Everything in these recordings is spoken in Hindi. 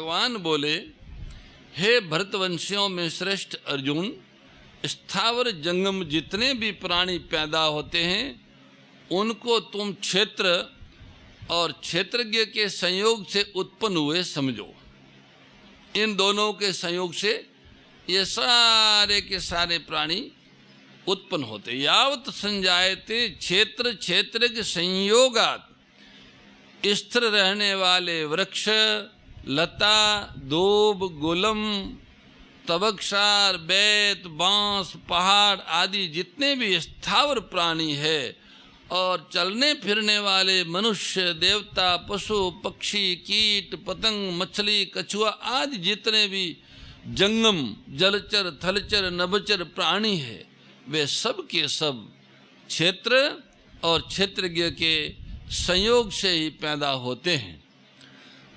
भगवान बोले, हे भरतवंशियों में श्रेष्ठ अर्जुन, स्थावर जंगम जितने भी प्राणी पैदा होते हैं उनको तुम क्षेत्र और क्षेत्रज्ञ के संयोग से उत्पन्न हुए समझो। इन दोनों के संयोग से ये सारे के सारे प्राणी उत्पन्न होते। यावत संजायते क्षेत्र क्षेत्रज्ञ संयोगात, स्थिर रहने वाले वृक्ष, लता, दूब, गुलम, तबकसार, बेत, बांस, पहाड़ आदि जितने भी स्थावर प्राणी है और चलने फिरने वाले मनुष्य, देवता, पशु, पक्षी, कीट, पतंग, मछली, कछुआ आदि जितने भी जंगम, जलचर, थलचर, नभचर प्राणी है, वे सब के सब क्षेत्र और क्षेत्रज्ञ के संयोग से ही पैदा होते हैं।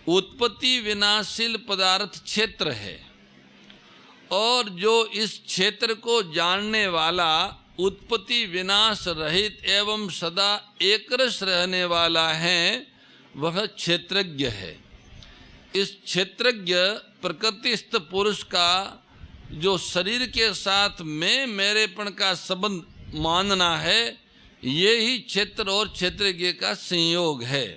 उत्पत्ति विनाशील पदार्थ क्षेत्र है और जो इस क्षेत्र को जानने वाला उत्पत्ति विनाश रहित एवं सदा एकरस रहने वाला है वह क्षेत्रज्ञ है। इस क्षेत्रज्ञ प्रकृतिस्थ पुरुष का जो शरीर के साथ मैं मेरेपन का संबंध मानना है, ये ही क्षेत्र और क्षेत्रज्ञ का संयोग है।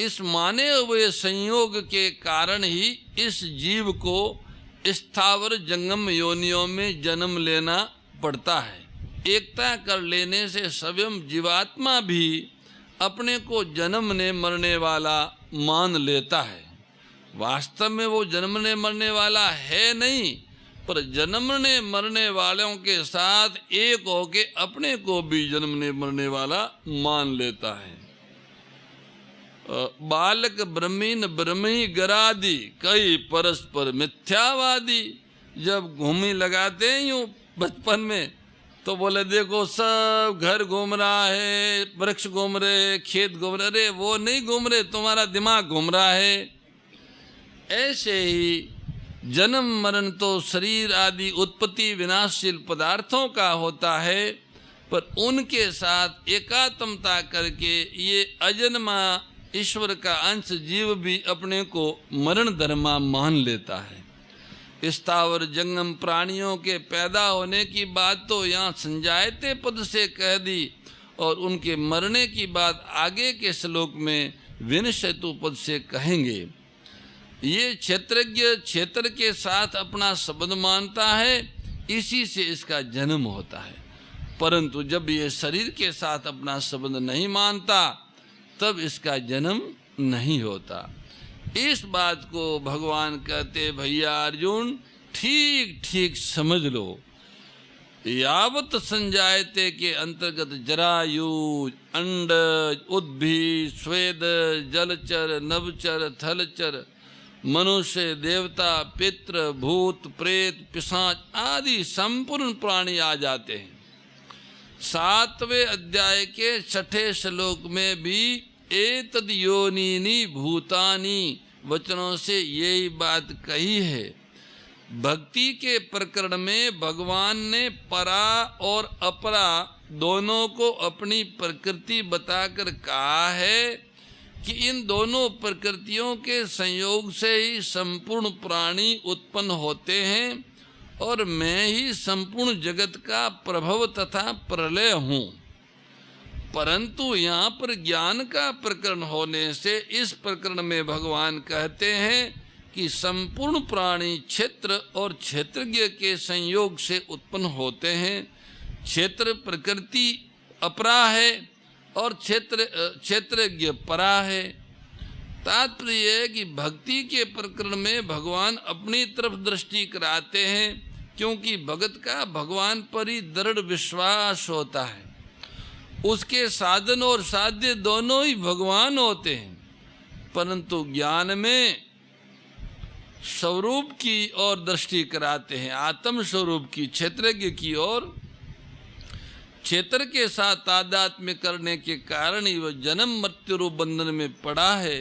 इस माने हुए संयोग के कारण ही इस जीव को स्थावर जंगम योनियों में जन्म लेना पड़ता है। एकता कर लेने से स्वयं जीवात्मा भी अपने को जन्मने मरने वाला मान लेता है। वास्तव में वो जन्मने मरने वाला है नहीं, पर जन्मने मरने वालों के साथ एक होके अपने को भी जन्मने मरने वाला मान लेता है। बालक ब्रह्मीन ब्रह्मी गरादि, कई परस्पर मिथ्यावादी। जब घूमी लगाते हैं यूँ बचपन में तो बोले देखो सब घर घूम रहा है, वृक्ष घूम रहे, खेत घूम रहे। अरे वो नहीं घूम रहे, तुम्हारा दिमाग घूम रहा है। ऐसे ही जन्म मरण तो शरीर आदि उत्पत्ति विनाशशील पदार्थों का होता है, पर उनके साथ एकात्मता करके ये अजन्मा ईश्वर का अंश जीव भी अपने को मरण धर्मा मान लेता है। स्थावर जंगम प्राणियों के पैदा होने की बात तो यहाँ संजायते पद से कह दी और उनके मरने की बात आगे के श्लोक में विनश्यतु पद से कहेंगे। ये क्षेत्रज्ञ क्षेत्र के साथ अपना संबंध मानता है, इसी से इसका जन्म होता है। परंतु जब ये शरीर के साथ अपना संबंध नहीं मानता तब इसका जन्म नहीं होता। इस बात को भगवान कहते, भैया अर्जुन ठीक ठीक समझ लो। यावत संजायते के अंतर्गत जरायु, अंडज, उद्भिद, स्वेद, जलचर, नभचर, थलचर, मनुष्य, देवता, पितृ, भूत, प्रेत, पिशाच आदि संपूर्ण प्राणी आ जाते हैं। 7वें अध्याय के 6ठे श्लोक में भी एतद योनिनी भूतानि वचनों से यही बात कही है। भक्ति के प्रकरण में भगवान ने परा और अपरा दोनों को अपनी प्रकृति बताकर कहा है कि इन दोनों प्रकृतियों के संयोग से ही संपूर्ण प्राणी उत्पन्न होते हैं और मैं ही संपूर्ण जगत का प्रभव तथा प्रलय हूँ। परंतु यहाँ पर ज्ञान का प्रकरण होने से इस प्रकरण में भगवान कहते हैं कि संपूर्ण प्राणी क्षेत्र और क्षेत्रज्ञ के संयोग से उत्पन्न होते हैं। क्षेत्र प्रकृति अपरा है और क्षेत्रज्ञ परा है। तात्पर्य है कि भक्ति के प्रकरण में भगवान अपनी तरफ दृष्टि कराते हैं, क्योंकि भगत का भगवान पर ही दृढ़ विश्वास होता है। उसके साधन और साध्य दोनों ही भगवान होते हैं, परंतु ज्ञान में स्वरूप की ओर दृष्टि कराते हैं, आत्म स्वरूप की, क्षेत्रज्ञ की ओर। क्षेत्र के साथ तादात्म्य करने के कारण ही वह जन्म मृत्यु रूप बंधन में पड़ा है।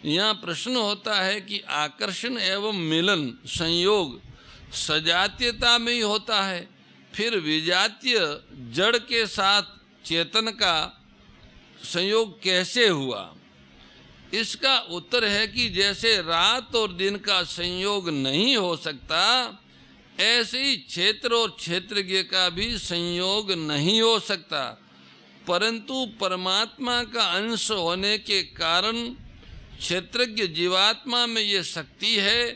यहाँ प्रश्न होता है कि आकर्षण एवं मिलन संयोग सजातीयता में ही होता है, फिर विजातीय जड़ के साथ चेतन का संयोग कैसे हुआ? इसका उत्तर है कि जैसे रात और दिन का संयोग नहीं हो सकता, ऐसे ही क्षेत्र और क्षेत्रज्ञ का भी संयोग नहीं हो सकता, परंतु परमात्मा का अंश होने के कारण क्षेत्रज्ञ जीवात्मा में ये शक्ति है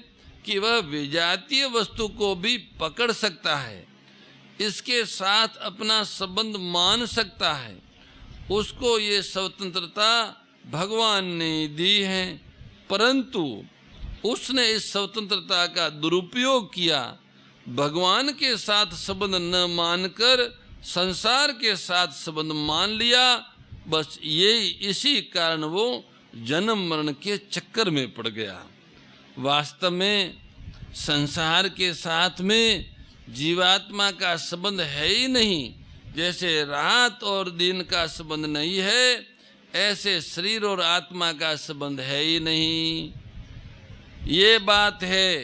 कि वह विजातीय वस्तु को भी पकड़ सकता है, इसके साथ अपना संबंध मान सकता है। उसको ये स्वतंत्रता भगवान ने दी है, परंतु उसने इस स्वतंत्रता का दुरुपयोग किया। भगवान के साथ संबंध न मानकर संसार के साथ संबंध मान लिया। बस यही इसी कारण वो जन्म मरण के चक्कर में पड़ गया। वास्तव में संसार के साथ में जीवात्मा का संबंध है ही नहीं। जैसे रात और दिन का संबंध नहीं है, ऐसे शरीर और आत्मा का संबंध है ही नहीं। ये बात है,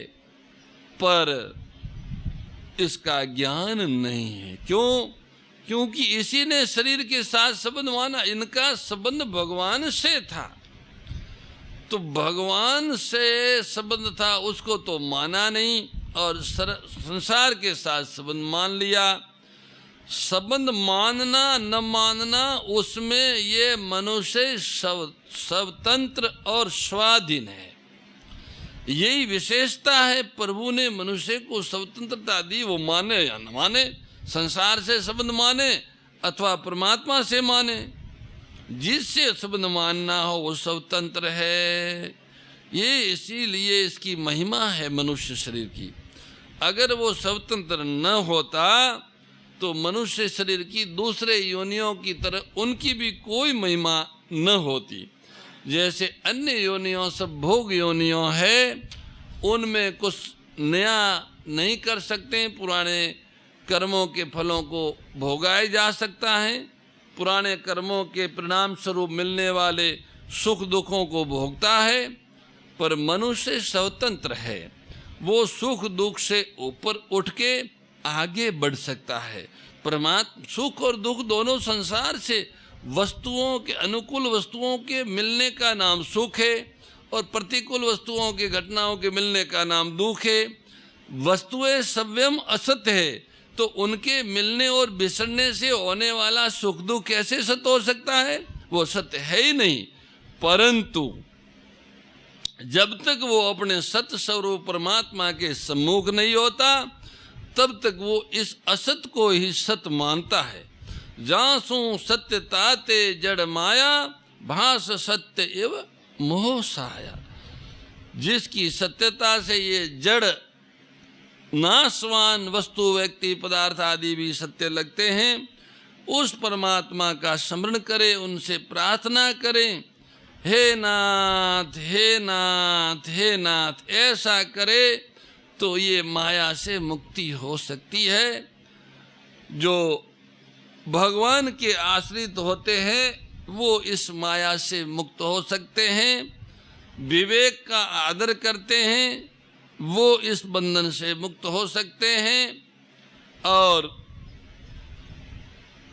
पर इसका ज्ञान नहीं है। क्यों? क्योंकि इसी ने शरीर के साथ संबंध माना। इनका संबंध भगवान से था, तो भगवान से संबंध था, उसको तो माना नहीं और संसार के साथ संबंध मान लिया। संबंध मानना न मानना, उसमें ये मनुष्य स्वतंत्र और स्वाधीन है। यही विशेषता है। प्रभु ने मनुष्य को स्वतंत्रता दी, वो माने या न माने, संसार से संबंध माने अथवा परमात्मा से माने। जिससे संबंध मानना हो वो स्वतंत्र है। ये इसीलिए इसकी महिमा है मनुष्य शरीर की। अगर वो स्वतंत्र न होता तो मनुष्य शरीर की दूसरे योनियों की तरह उनकी भी कोई महिमा न होती। जैसे अन्य योनियों सब भोग योनियों है, उनमें कुछ नया नहीं कर सकते। पुराने कर्मों के फलों को भोगाया जा सकता है, पुराने कर्मों के परिणाम स्वरूप मिलने वाले सुख दुखों को भोगता है, पर मनुष्य स्वतंत्र है। वो सुख दुख से ऊपर उठ के आगे बढ़ सकता है। परमात्मा सुख और दुख दोनों संसार से वस्तुओं के, अनुकूल वस्तुओं के मिलने का नाम सुख है और प्रतिकूल वस्तुओं के, घटनाओं के मिलने का नाम दुख है। वस्तुएं स्वयं असत्य है, तो उनके मिलने और बिसरने से होने वाला सुख दुख कैसे सत्य हो सकता है? वो सत्य है ही नहीं। परंतु जब तक वो अपने सत्य स्वरूप परमात्मा के सम्मुख नहीं होता, तब तक वो इस असत को ही सत्य मानता है। जासु सत्य ताते जड़ माया, भास सत्य एव मोह साया। जिसकी सत्यता से ये जड़ नाशवान वस्तु, व्यक्ति, पदार्थ आदि भी सत्य लगते हैं, उस परमात्मा का स्मरण करें, उनसे प्रार्थना करें, हे नाथ हे नाथ हे नाथ, ऐसा करे तो ये माया से मुक्ति हो सकती है। जो भगवान के आश्रित होते हैं वो इस माया से मुक्त हो सकते हैं। विवेक का आदर करते हैं वो इस बंधन से मुक्त हो सकते हैं, और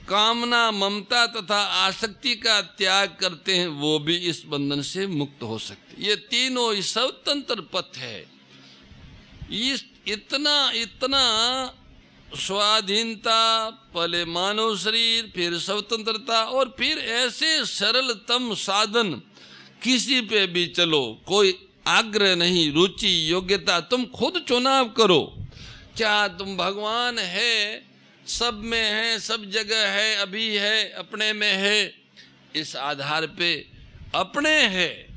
कामना, ममता तथा आसक्ति का त्याग करते हैं वो भी इस बंधन से मुक्त हो सकते। ये तीनों ही स्वतंत्र पथ है। इस इतना स्वाधीनता, पहले मानव शरीर, फिर स्वतंत्रता, और फिर ऐसे सरलतम साधन, किसी पे भी चलो, कोई आग्रह नहीं, रुचि, योग्यता, तुम खुद चुनाव करो। क्या तुम भगवान है, सब में है, सब जगह है, अभी है, अपने में है, इस आधार पे अपने है,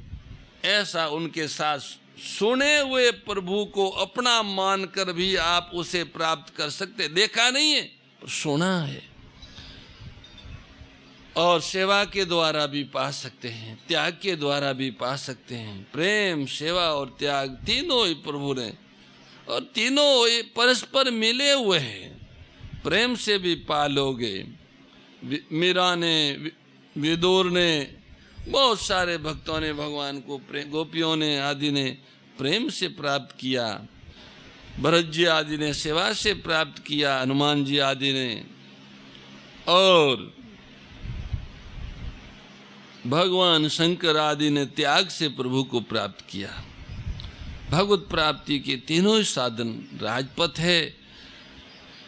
ऐसा उनके साथ सुने हुए प्रभु को अपना मानकर भी आप उसे प्राप्त कर सकते। देखा नहीं है पर सुना है, और सेवा के द्वारा भी पा सकते हैं, त्याग के द्वारा भी पा सकते हैं। प्रेम, सेवा और त्याग तीनों ही प्रभु ने, और तीनों ही परस्पर मिले हुए हैं। प्रेम से भी पा लोगे। मीरा ने, विदुर ने, बहुत सारे भक्तों ने भगवान को, गोपियों ने आदि ने प्रेम से प्राप्त किया। भरत जी आदि ने सेवा से प्राप्त किया, हनुमान जी आदि ने, और भगवान शंकर आदि ने त्याग से प्रभु को प्राप्त किया। भगवत प्राप्ति के तीनों साधन राजपथ है।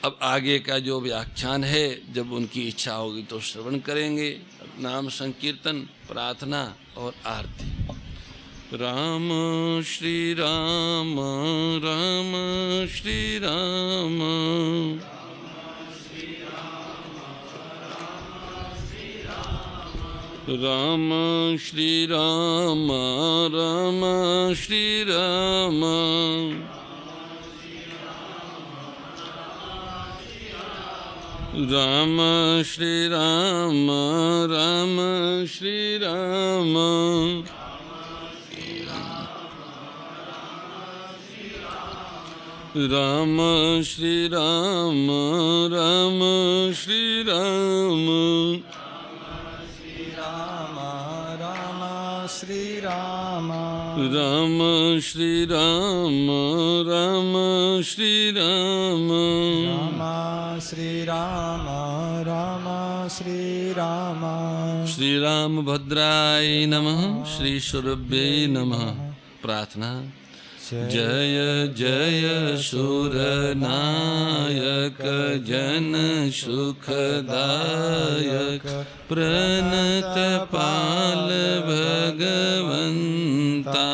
अब आगे का जो व्याख्यान है जब उनकी इच्छा होगी तो श्रवण करेंगे। नाम संकीर्तन, प्रार्थना और आरती। राम श्री राम, राम श्री राम, राम श्री राम, राम श्री राम, राम श्री राम, राम श्री राम, राम श्री राम, राम श्री राम, श्री राम, राम श्री राम, राम श्री राम, राम श्री राम, राम श्री राम, श्री राम भद्राय नमः, श्री सुरभ्ये नमः। प्रार्थना। जय जय सुरनायक, जन सुखदायक, प्रणत पाल भगवंता,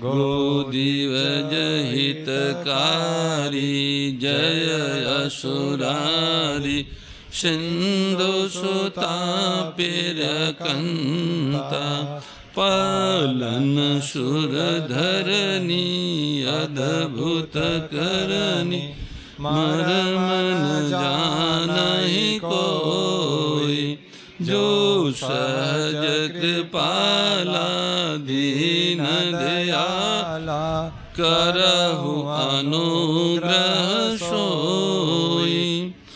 गोदिवज हितकारी, जय असुरारी, सिंधु सुतापिरकंता, पालन सुरधरनी, अद्भुत करनी, मर्म न जानहि कोई, जो सहज कृपाला, दीन दयाला, करहु अनुग्रह सोई।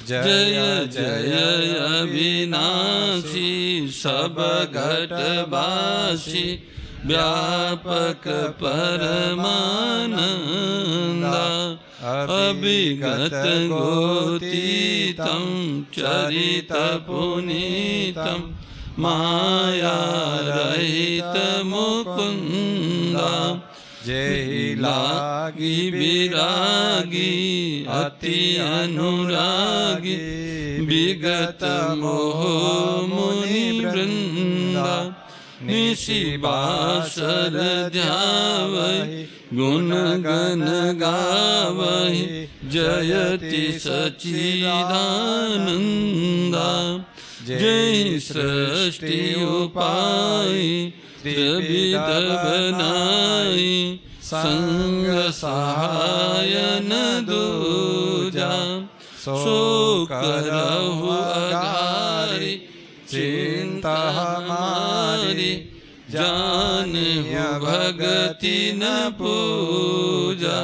जय जय अविनाशी, सब घटवासी, व्यापक परमानंदा, अभिगत गोतीतम, चरित पुनीतम, माया रहित मुकुंदा, जेहि लागी विरागी, अति अनुरागी, विगत मोह मुनि वृंदा, निशिबासर ध्यावहि, गुण गण गावहि, जयति सच्चिदानंदा। जय सृष्टि उपाय, त्रिविध बनाई, संग सहायन दूजा, सो करहु अघारी, चिंता हमारी, जानहु भगति न पूजा।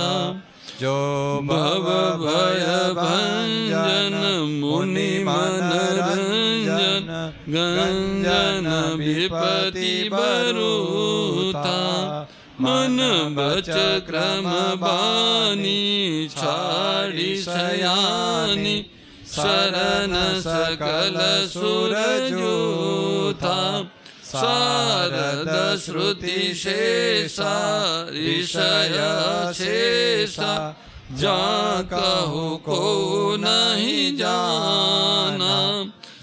जो भव भय भंजन, मुनि मनरंजन, गंजन विपति बरूता, मन बच क्रम बानी, छाड़ी सयानी, शरण सकल सुर जूथा, शारद श्रुति शेषा, ऋषय शेषा, जा कहु को नहीं जाना।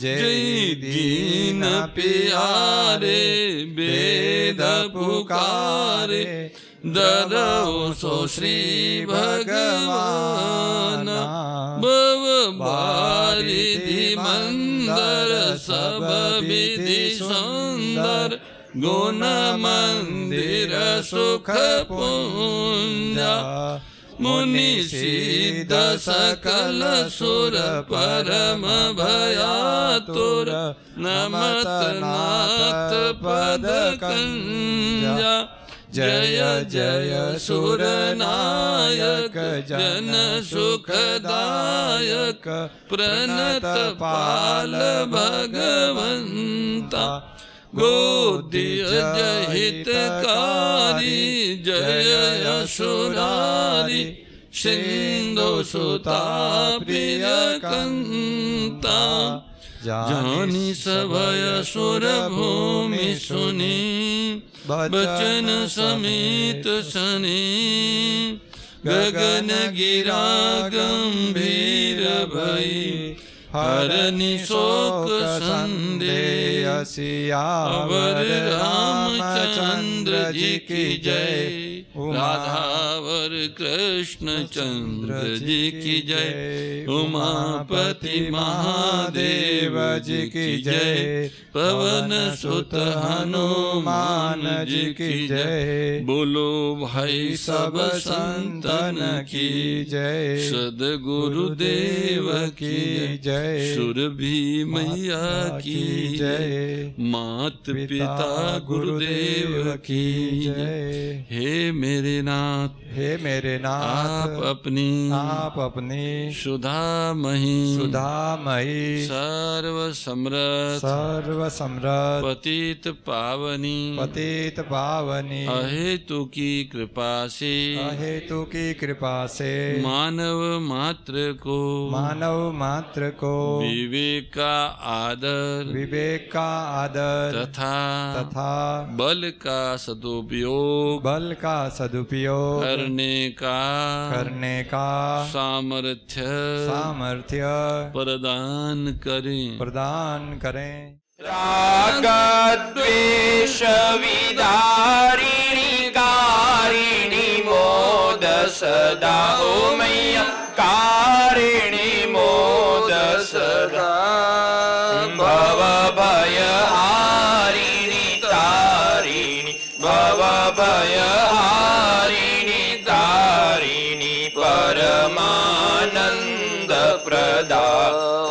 जय दीन प्यारे, वेद पुकारे, दरौ सो श्री भगवान। भव बारिधि मंदर, सब विधि सुंदर, गुण मंदिर सुख पुंजा, मुनि सिद्ध सकल सुर, परम भयातुर, नमत नाथ पद कंजा। जय जय सुरनायक, जन सुखदायक, प्रणत पाल भगवंता, गोदियज हितकारी, जय असुरारी, सिंधु सुता प्रियकंता। जानी सभय सुर भूमि सुनी बचन समीत सनी गगन गिरा गंभीर भई हरनि शोक संदेह सियावर रामचंद्र जी की जय राधावर कृष्ण चंद्र जी की जय उमापति महादेव जी की जय पवन सुत हनुमान जी की जय बोलो भाई सब संतन की जय सद्गुरुदेव की जय सुरभि मैया की जय मात पिता गुरुदेव की जय हे मेरे नाथ आप अपनी सुधामयी सर्व समृत पतित पावनी अहेतु की कृपा से मानव मात्र को विवेक का आदर तथा बल का सदुपयोग करने का सामर्थ्य प्रदान करें राग द्वेष विदारिणी कारिणी मोद सदा ओ मैया कारिणी मोद सदा भव भय हारिणी तारिणी भव भय हारिणी तारिणी परमानंद प्रदा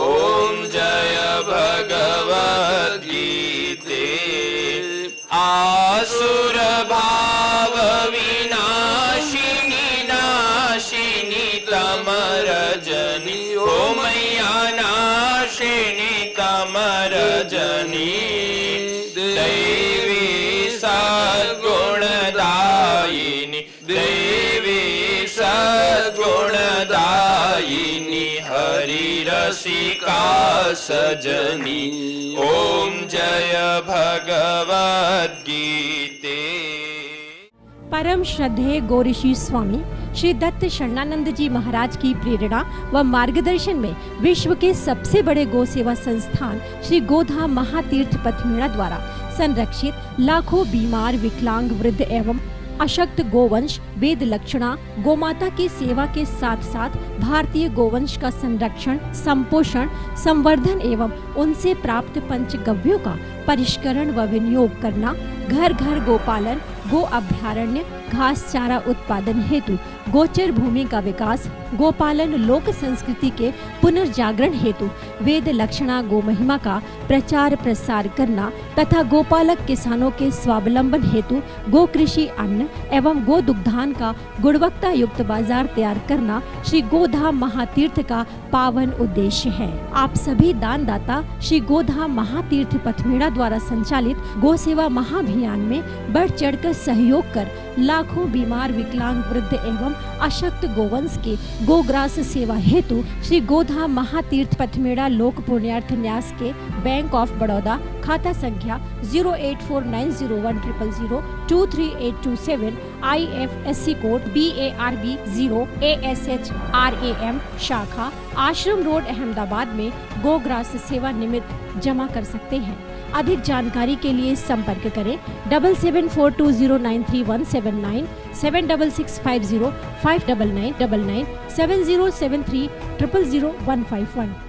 ओम जय भगवद्गीते आसुर भाव विनाशिनी नाशिनी तमरजनी ओ मैया नाशिनी तमरजनी दैवी सद्गुणदायिनी देवी सद्गुणदायिनी हरि रसिका सजनी ओम जय भगवद्गीते। परम श्रद्धेय गौरीशी स्वामी श्री दत्त शरणानंद जी महाराज की प्रेरणा व मार्गदर्शन में विश्व के सबसे बड़े गौ सेवा संस्थान श्री गोधाम महातीर्थ पथमेड़ा द्वारा संरक्षित लाखों बीमार विकलांग वृद्ध एवं अशक्त गोवंश वेद लक्षणा गोमाता की सेवा के साथ साथ भारतीय गोवंश का संरक्षण संपोषण संवर्धन एवं उनसे प्राप्त पंचगव्यों का परिष्करण व विनियोग करना घर घर गोपालन गो अभ्यारण्य घास चारा उत्पादन हेतु गोचर भूमि का विकास गोपालन लोक संस्कृति के पुनर्जागरण हेतु वेद लक्षणा गो महिमा का प्रचार प्रसार करना तथा गोपालक किसानों के स्वावलंबन हेतु गो कृषि अन्न एवं गो दुग्धान का गुणवत्ता युक्त बाजार तैयार करना श्री गोधाम महातीर्थ का पावन उद्देश्य है। आप सभी दानदाता श्री गोधाम महातीर्थ पथमेड़ा द्वारा संचालित गो सेवा महाअभियान में बढ़ चढ़कर सहयोग कर लाखों बीमार विकलांग वृद्ध एवं अशक्त गोवंश के गोग्रास सेवा हेतु श्री गोधाम महातीर्थ पथमेड़ा लोक पुण्यार्थ न्यास के बैंक ऑफ बड़ौदा खाता संख्या 084901000238827 IFSC कोड BARB 0 ASHRAM शाखा आश्रम रोड अहमदाबाद में गोग्रास सेवा निमित्त जमा कर सकते हैं। अधिक जानकारी के लिए संपर्क करें 7742093179 7665059999 7073000151।